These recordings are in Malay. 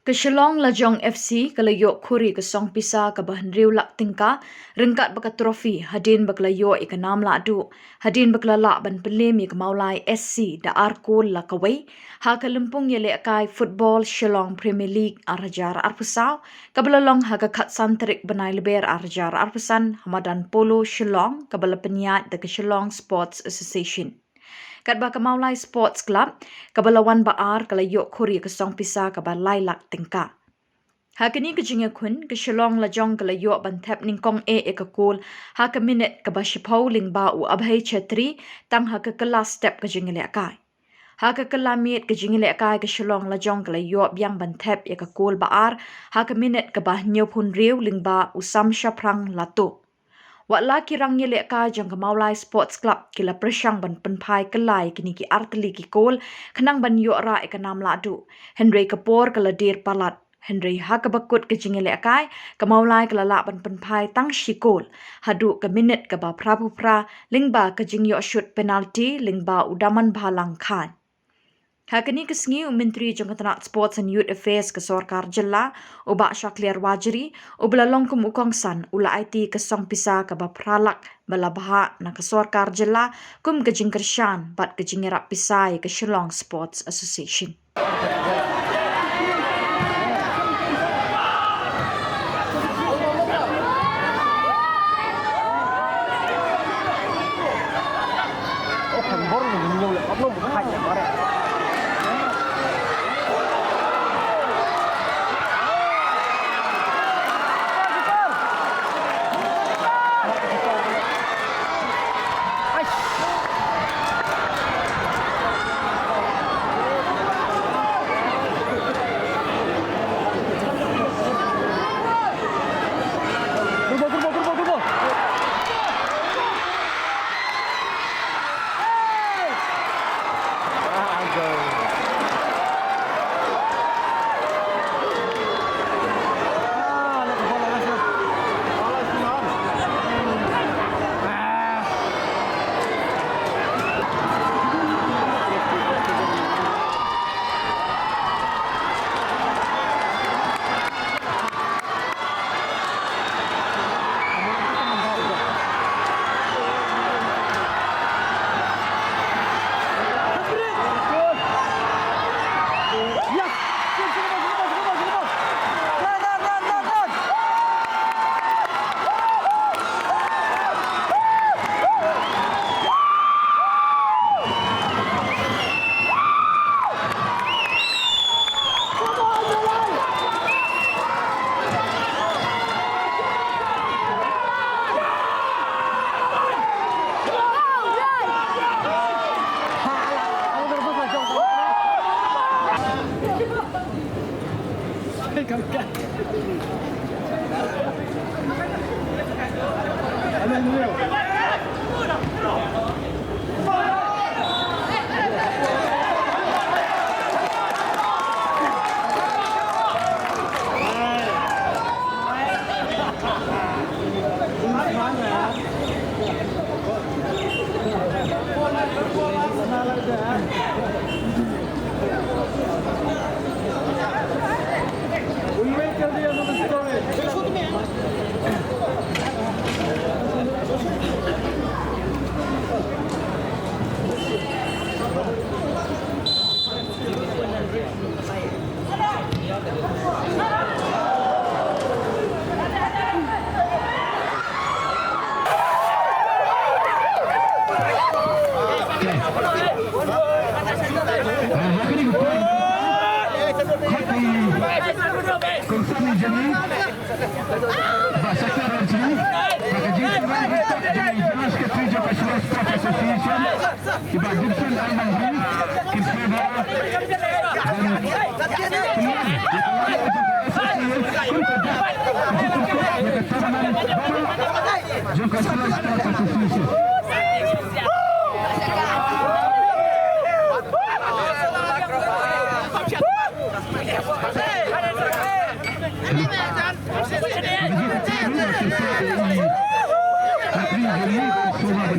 Keselong Lajong FC kalayo khuri kesong pisa ke bahanriu lak tingka rengkat baka trofi hadin bakalayo ikanam la adu hadin bakalala ban pelim i kemaulai SC da arkul la kawai ha kalempung yele akai football Shillong Premier League arjar arpusau kabalalong ha ka khatsan terik banai leber arjar arpusan hamadan polo Shillong kabala peniat da Shillong Sports Association. Kat ba kemaulai sports club kabalawan baar kalayo khuri kesong pisa kabalai lak tingka. Hakini kejinga kun ke Shillong Lajong kalayo bantap ningkong ekakul ha ke minute ke bashipau lingba u abhai chetri tang ha ke kelas step kejinga lekai. Ha ke kelamit kejinga lekai ke Shillong Lajong kalayo biang bantap ekakul baar ha ke minute ke bah nyopun riu lingba u samsha prang latu. Wakla kirang nyelek ka jang kemaulai sports club kila presyang ban penpai kelai kini ki arteli ki kol kenang ban yuk ra ikanam ladu. Henry Kapor kaladir palat. Henry hakabakut ke jingilek kai kemaulai kelala ban penpai tang shikol. Hadu ke minit ke ba prabu pra lingba ke jing yuk shoot penalti lingba udaman balang khan. Hakini kesengi Menteri Jangkatanak Sports and Youth Affairs ke Sorkar Jela ubak Syaklir Wajri ubelalong kum ukongsan ula IT kesong pisa ke bapralak balabha na ke Sorkar Jela kum ke jingkershan bat ke jingerap pisai ke Shillong Sports Association.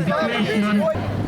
Declaration